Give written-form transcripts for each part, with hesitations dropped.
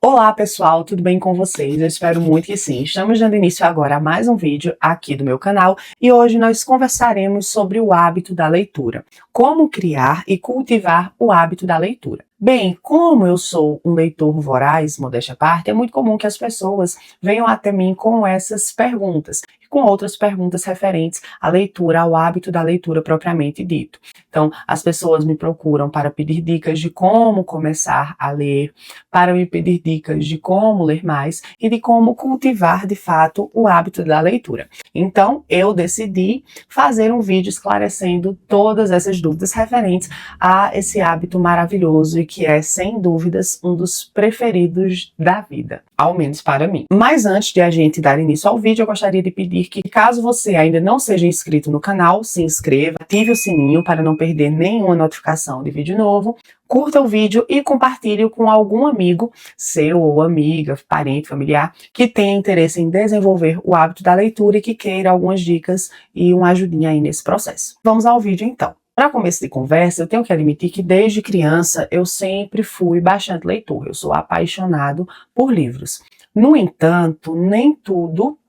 Olá pessoal, tudo bem com vocês? Eu espero muito que sim. Estamos dando início agora a mais um vídeo aqui do meu canal e hoje nós conversaremos sobre o hábito da leitura. Como criar e cultivar o hábito da leitura. Bem, como eu sou um leitor voraz, modéstia à parte, é muito comum que as pessoas venham até mim com essas perguntas e com outras perguntas referentes à leitura, ao hábito da leitura propriamente dito. Então, as pessoas me procuram para pedir dicas de como começar a ler, para me pedir dicas de como ler mais e de como cultivar de fato o hábito da leitura. Então, eu decidi fazer um vídeo esclarecendo todas essas dúvidas referentes a esse hábito maravilhoso e que é, sem dúvidas, um dos preferidos da vida, ao menos para mim. Mas antes de a gente dar início ao vídeo, eu gostaria de pedir que, caso você ainda não seja inscrito no canal, se inscreva, ative o sininho para não perder nenhuma notificação de vídeo novo, curta o vídeo e compartilhe com algum amigo seu ou amiga, parente, familiar, que tenha interesse em desenvolver o hábito da leitura e que queira algumas dicas e uma ajudinha aí nesse processo. Vamos ao vídeo então. Para começo de conversa, eu tenho que admitir que desde criança eu sempre fui bastante leitor. Eu sou apaixonado por livros. No entanto, nem tudo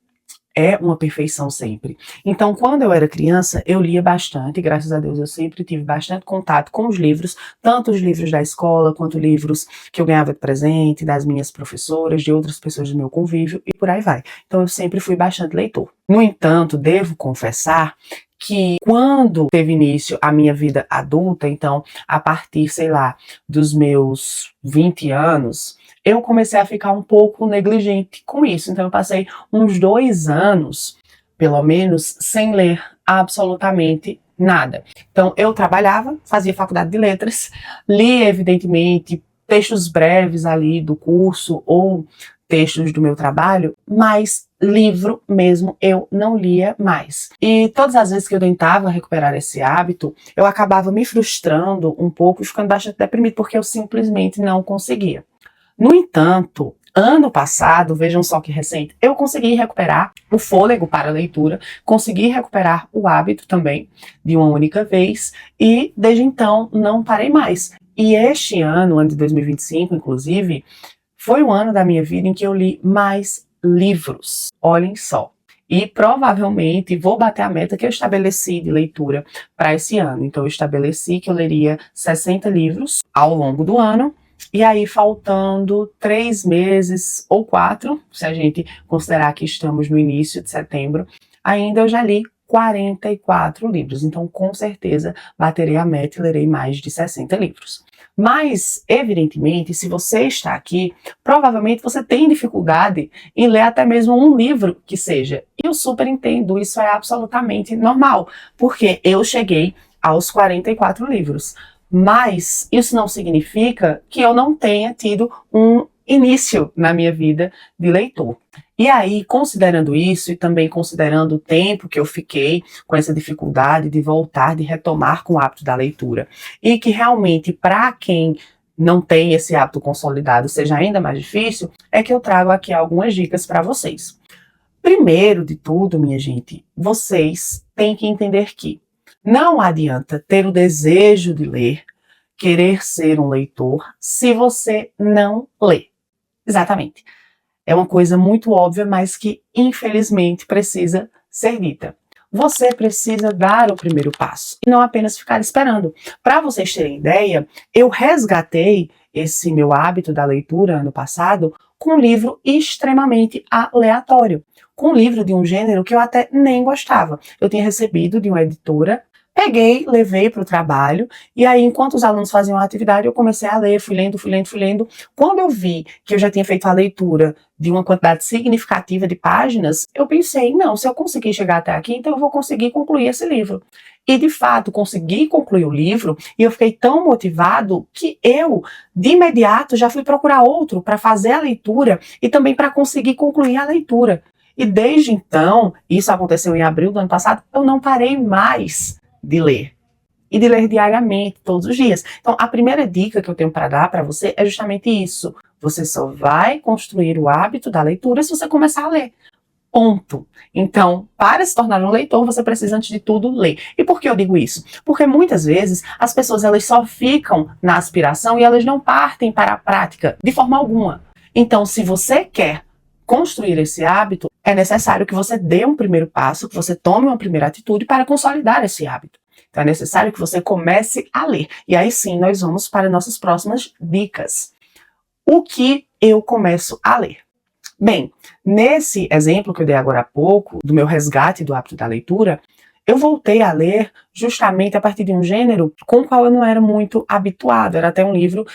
é uma perfeição sempre. Então, quando eu era criança, eu lia bastante, e graças a Deus eu sempre tive bastante contato com os livros, tanto os livros da escola, quanto livros que eu ganhava de presente, das minhas professoras, de outras pessoas do meu convívio, e por aí vai. Então, eu sempre fui bastante leitor. No entanto, devo confessar que quando teve início a minha vida adulta, então, a partir, sei lá, dos meus 20 anos, eu comecei a ficar um pouco negligente com isso. Então eu passei uns 2 anos, pelo menos, sem ler absolutamente nada. Então eu trabalhava, fazia faculdade de letras, lia evidentemente textos breves ali do curso ou textos do meu trabalho, mas livro mesmo eu não lia mais. E todas as vezes que eu tentava recuperar esse hábito, eu acabava me frustrando um pouco e ficando bastante deprimido, porque eu simplesmente não conseguia. No entanto, ano passado, vejam só que recente, eu consegui recuperar o fôlego para a leitura, consegui recuperar o hábito também de uma única vez e desde então não parei mais. E este ano de 2025, inclusive, foi o ano da minha vida em que eu li mais livros. Olhem só. E provavelmente vou bater a meta que eu estabeleci de leitura para esse ano. Então eu estabeleci que eu leria 60 livros ao longo do ano. E aí, faltando 3 meses ou 4, se a gente considerar que estamos no início de setembro, ainda eu já li 44 livros. Então, com certeza, baterei a meta e lerei mais de 60 livros. Mas, evidentemente, se você está aqui, provavelmente você tem dificuldade em ler até mesmo um livro que seja. E eu super entendo, isso é absolutamente normal, porque eu cheguei aos 44 livros. Mas isso não significa que eu não tenha tido um início na minha vida de leitor. E aí, considerando isso e também considerando o tempo que eu fiquei com essa dificuldade de voltar, de retomar com o hábito da leitura, e que realmente para quem não tem esse hábito consolidado seja ainda mais difícil, é que eu trago aqui algumas dicas para vocês. Primeiro de tudo, minha gente, vocês têm que entender que não adianta ter o desejo de ler, querer ser um leitor, se você não lê. Exatamente. É uma coisa muito óbvia, mas que infelizmente precisa ser dita. Você precisa dar o primeiro passo e não apenas ficar esperando. Para vocês terem ideia, eu resgatei esse meu hábito da leitura ano passado com um livro extremamente aleatório, com um livro de um gênero que eu até nem gostava. Eu tinha recebido de uma editora, peguei, levei para o trabalho, e aí, enquanto os alunos faziam a atividade, eu comecei a ler, fui lendo. Quando eu vi que eu já tinha feito a leitura de uma quantidade significativa de páginas, eu pensei, não, se eu conseguir chegar até aqui, então eu vou conseguir concluir esse livro. E, de fato, consegui concluir o livro, e eu fiquei tão motivado que eu, de imediato, já fui procurar outro para fazer a leitura e também para conseguir concluir a leitura. E desde então, isso aconteceu em abril do ano passado, eu não parei mais de ler. E de ler diariamente, todos os dias. Então, a primeira dica que eu tenho para dar para você é justamente isso. Você só vai construir o hábito da leitura se você começar a ler. Ponto. Então, para se tornar um leitor, você precisa, antes de tudo, ler. E por que eu digo isso? Porque muitas vezes as pessoas elas só ficam na aspiração e elas não partem para a prática de forma alguma. Então, se você quer construir esse hábito, é necessário que você dê um primeiro passo, que você tome uma primeira atitude para consolidar esse hábito. Então, é necessário que você comece a ler. E aí sim, nós vamos para nossas próximas dicas. O que eu começo a ler? Bem, nesse exemplo que eu dei agora há pouco, do meu resgate do hábito da leitura, eu voltei a ler justamente a partir de um gênero com o qual eu não era muito habituado. Era até um livro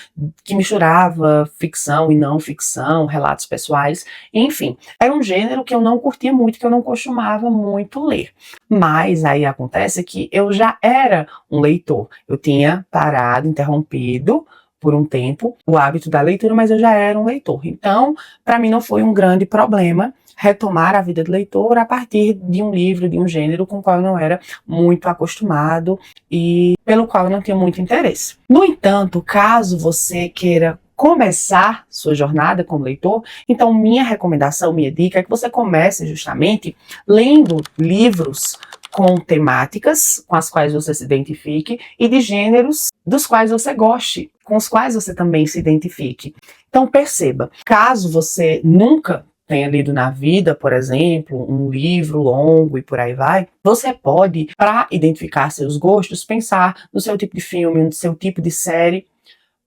que misturava ficção e não ficção, relatos pessoais, enfim. Era um gênero que eu não curtia muito, que eu não costumava muito ler. Mas aí acontece que eu já era um leitor. Eu tinha parado, interrompido por um tempo o hábito da leitura, mas eu já era um leitor. Então, para mim não foi um grande problema retomar a vida de leitor a partir de um livro, de um gênero com o qual eu não era muito acostumado e pelo qual eu não tinha muito interesse. No entanto, caso você queira começar sua jornada como leitor, então minha recomendação, minha dica é que você comece justamente lendo livros com temáticas com as quais você se identifique e de gêneros dos quais você goste, com os quais você também se identifique. Então perceba, caso você nunca tenha lido na vida, por exemplo, um livro longo e por aí vai, você pode, para identificar seus gostos, pensar no seu tipo de filme, no seu tipo de série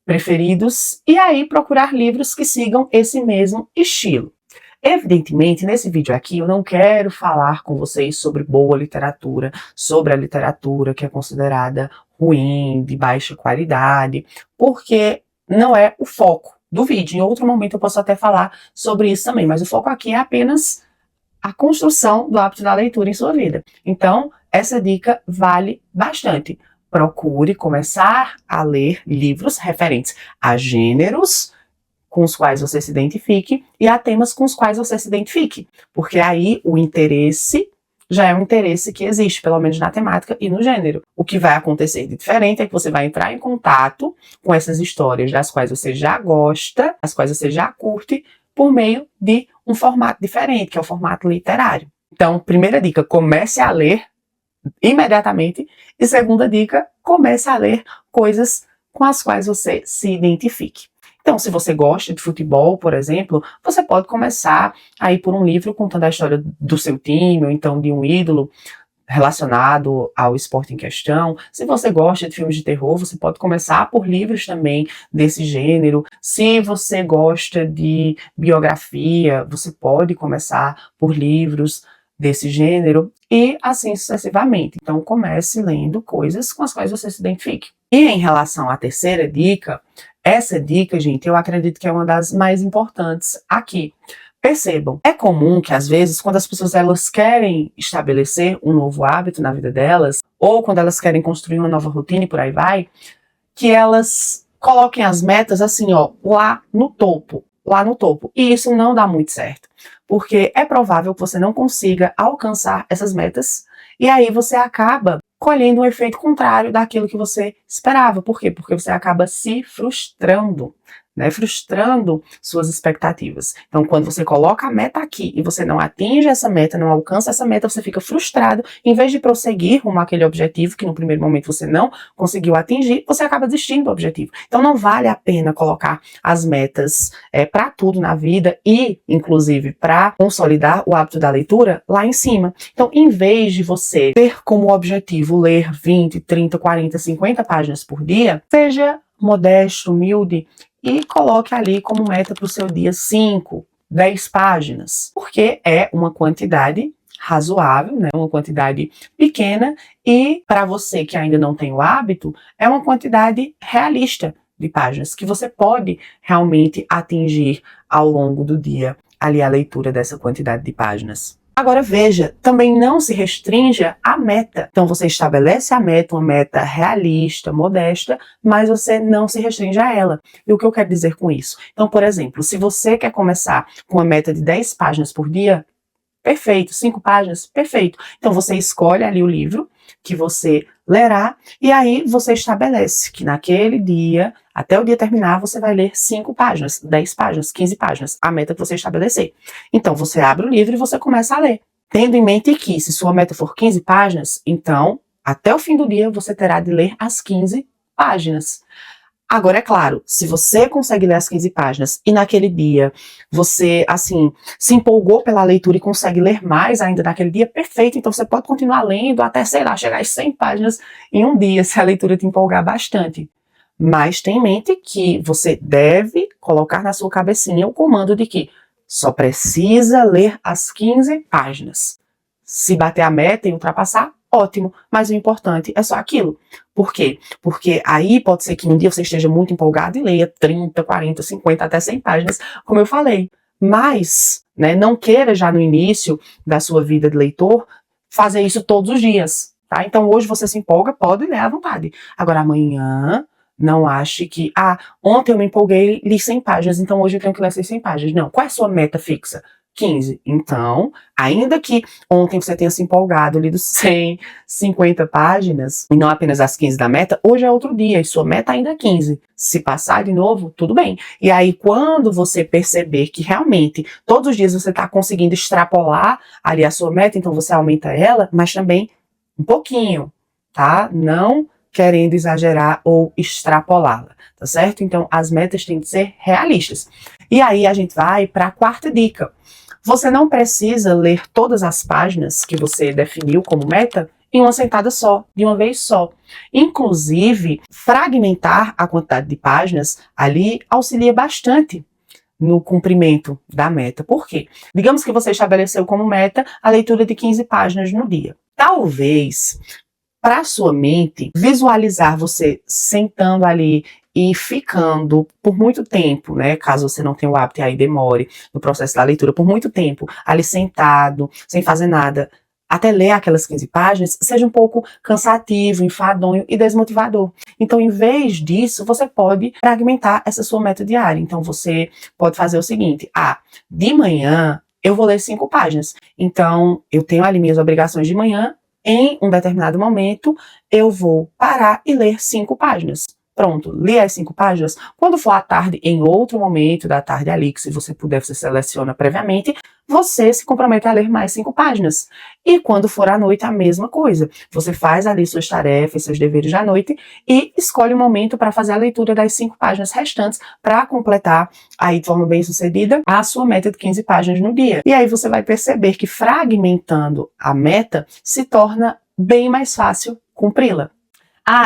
preferidos e aí procurar livros que sigam esse mesmo estilo. Evidentemente, nesse vídeo aqui eu não quero falar com vocês sobre boa literatura, sobre a literatura que é considerada ruim, de baixa qualidade, porque não é o foco do vídeo. Em outro momento eu posso até falar sobre isso também, mas o foco aqui é apenas a construção do hábito da leitura em sua vida. Então, essa dica vale bastante. Procure começar a ler livros referentes a gêneros com os quais você se identifique e a temas com os quais você se identifique. Porque aí o interesse já é um interesse que existe, pelo menos na temática e no gênero. O que vai acontecer de diferente é que você vai entrar em contato com essas histórias das quais você já gosta, as quais você já curte, por meio de um formato diferente, que é o formato literário. Então, primeira dica, comece a ler imediatamente. E segunda dica, comece a ler coisas com as quais você se identifique. Então, se você gosta de futebol, por exemplo, você pode começar aí por um livro contando a história do seu time, ou então de um ídolo relacionado ao esporte em questão. Se você gosta de filmes de terror, você pode começar por livros também desse gênero. Se você gosta de biografia, você pode começar por livros desse gênero e assim sucessivamente. Então comece lendo coisas com as quais você se identifique. E em relação à terceira dica, essa dica, gente, eu acredito que é uma das mais importantes aqui. Percebam, é comum que às vezes quando as pessoas elas querem estabelecer um novo hábito na vida delas, ou quando elas querem construir uma nova rotina e por aí vai, que elas coloquem as metas assim, ó, lá no topo. E isso não dá muito certo, porque é provável que você não consiga alcançar essas metas e aí você acaba colhendo um efeito contrário daquilo que você esperava. Por quê? Porque você acaba se frustrando, né? Frustrando suas expectativas. Então, quando você coloca a meta aqui e você não atinge essa meta, não alcança essa meta, você fica frustrado. Em vez de prosseguir rumo àquele objetivo que no primeiro momento você não conseguiu atingir, você acaba desistindo do objetivo. Então, não vale a pena colocar as metas para tudo na vida e, inclusive, para consolidar o hábito da leitura lá em cima. Então, em vez de você ter como objetivo ler 20, 30, 40, 50 páginas por dia, seja modesto, humilde e coloque ali como meta para o seu dia 5, 10 páginas, porque é uma quantidade razoável, né? Uma quantidade pequena e para você que ainda não tem o hábito, é uma quantidade realista de páginas que você pode realmente atingir ao longo do dia ali a leitura dessa quantidade de páginas. Agora veja, também não se restrinja à meta. Então você estabelece a meta, uma meta realista, modesta, mas você não se restringe a ela. E o que eu quero dizer com isso? Então, por exemplo, se você quer começar com uma meta de 10 páginas por dia, perfeito, 5 páginas, perfeito. Então você escolhe ali o livro que você lerá e aí você estabelece que naquele dia, até o dia terminar, você vai ler 5 páginas, 10 páginas, 15 páginas, a meta que você estabelecer. Então você abre o livro e você começa a ler, tendo em mente que se sua meta for 15 páginas, então até o fim do dia você terá de ler as 15 páginas. Agora, é claro, se você consegue ler as 15 páginas e naquele dia você, assim, se empolgou pela leitura e consegue ler mais ainda naquele dia, perfeito. Então você pode continuar lendo até, sei lá, chegar às 100 páginas em um dia, se a leitura te empolgar bastante. Mas tenha em mente que você deve colocar na sua cabecinha o comando de que só precisa ler as 15 páginas. Se bater a meta e ultrapassar, ótimo, mas o importante é só aquilo. Por quê? Porque aí pode ser que um dia você esteja muito empolgado e leia 30, 40, 50, até 100 páginas, como eu falei. Mas, né, não queira já no início da sua vida de leitor fazer isso todos os dias, tá? Então hoje você se empolga, pode ler à vontade. Agora amanhã, não ache que, ontem eu me empolguei, li 100 páginas, então hoje eu tenho que ler 100 páginas. Não, qual é a sua meta fixa? 15. Então, ainda que ontem você tenha se empolgado, lido 150 páginas, e não apenas as 15 da meta, hoje é outro dia, e sua meta ainda é 15. Se passar de novo, tudo bem. E aí, quando você perceber que realmente todos os dias você está conseguindo extrapolar ali a sua meta, então você aumenta ela, mas também um pouquinho, tá? Não querendo exagerar ou extrapolá-la, tá certo? Então, as metas têm que ser realistas. E aí, a gente vai para a quarta dica. Você não precisa ler todas as páginas que você definiu como meta em uma sentada só, de uma vez só. Inclusive, fragmentar a quantidade de páginas ali auxilia bastante no cumprimento da meta. Por quê? Digamos que você estabeleceu como meta a leitura de 15 páginas no dia. Talvez, para a sua mente, visualizar você sentando ali e ficando por muito tempo, né, caso você não tenha o hábito e aí demore no processo da leitura, por muito tempo, ali sentado, sem fazer nada, até ler aquelas 15 páginas, seja um pouco cansativo, enfadonho e desmotivador. Então, em vez disso, você pode fragmentar essa sua meta diária. Então, você pode fazer o seguinte, de manhã eu vou ler 5 páginas. Então, eu tenho ali minhas obrigações de manhã, em um determinado momento, eu vou parar e ler 5 páginas. Pronto, li as 5 páginas. Quando for à tarde, em outro momento da tarde ali, que se você puder, você seleciona previamente, você se compromete a ler mais 5 páginas. E quando for à noite, a mesma coisa. Você faz ali suas tarefas, seus deveres da noite e escolhe um momento para fazer a leitura das 5 páginas restantes para completar aí de forma bem sucedida a sua meta de 15 páginas no dia. E aí você vai perceber que fragmentando a meta se torna bem mais fácil cumpri-la.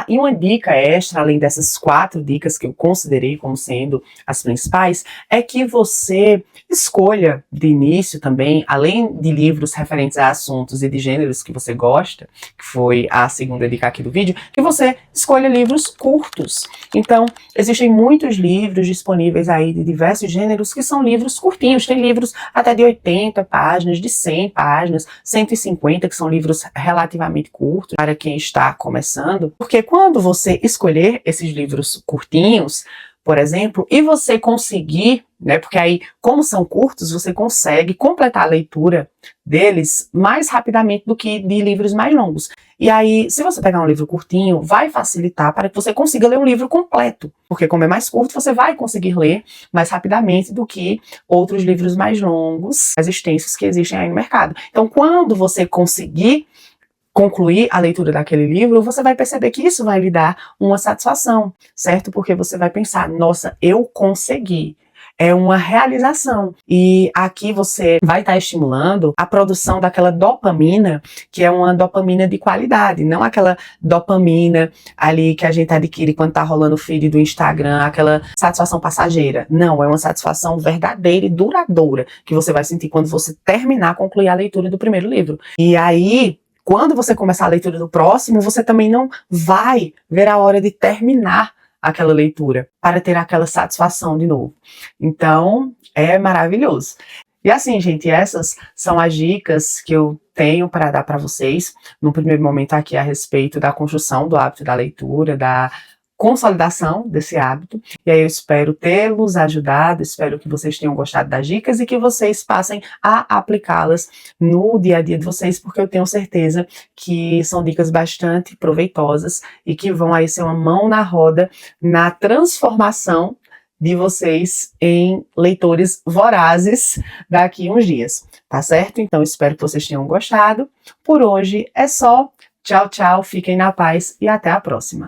E uma dica extra, além dessas 4 dicas que eu considerei como sendo as principais, é que você escolha de início também, além de livros referentes a assuntos e de gêneros que você gosta, que foi a segunda dica aqui do vídeo, que você escolha livros curtos. Então, existem muitos livros disponíveis aí de diversos gêneros que são livros curtinhos. Tem livros até de 80 páginas, de 100 páginas, 150, que são livros relativamente curtos para quem está começando. Porque quando você escolher esses livros curtinhos, por exemplo, e você conseguir, né, porque aí, como são curtos, você consegue completar a leitura deles mais rapidamente do que de livros mais longos. E aí, se você pegar um livro curtinho, vai facilitar para que você consiga ler um livro completo. Porque como é mais curto, você vai conseguir ler mais rapidamente do que outros livros mais longos, mais extensos que existem aí no mercado. Então, quando você conseguir concluir a leitura daquele livro, você vai perceber que isso vai lhe dar uma satisfação, certo? Porque você vai pensar, nossa, eu consegui. É uma realização. E aqui você vai estar estimulando a produção daquela dopamina, que é uma dopamina de qualidade, não aquela dopamina ali que a gente adquire quando tá rolando o feed do Instagram, aquela satisfação passageira. Não, é uma satisfação verdadeira e duradoura, que você vai sentir quando você terminar, concluir a leitura do primeiro livro. E aí, quando você começar a leitura do próximo, você também não vai ver a hora de terminar aquela leitura para ter aquela satisfação de novo. Então, é maravilhoso. E assim, gente, essas são as dicas que eu tenho para dar para vocês, no primeiro momento aqui a respeito da construção do hábito da leitura, da consolidação desse hábito. E aí eu espero tê-los ajudado, espero que vocês tenham gostado das dicas e que vocês passem a aplicá-las no dia a dia de vocês, porque eu tenho certeza que são dicas bastante proveitosas e que vão aí ser uma mão na roda na transformação de vocês em leitores vorazes daqui a uns dias, tá certo? Então espero que vocês tenham gostado. Por hoje é só. Tchau, tchau, fiquem na paz e até a próxima.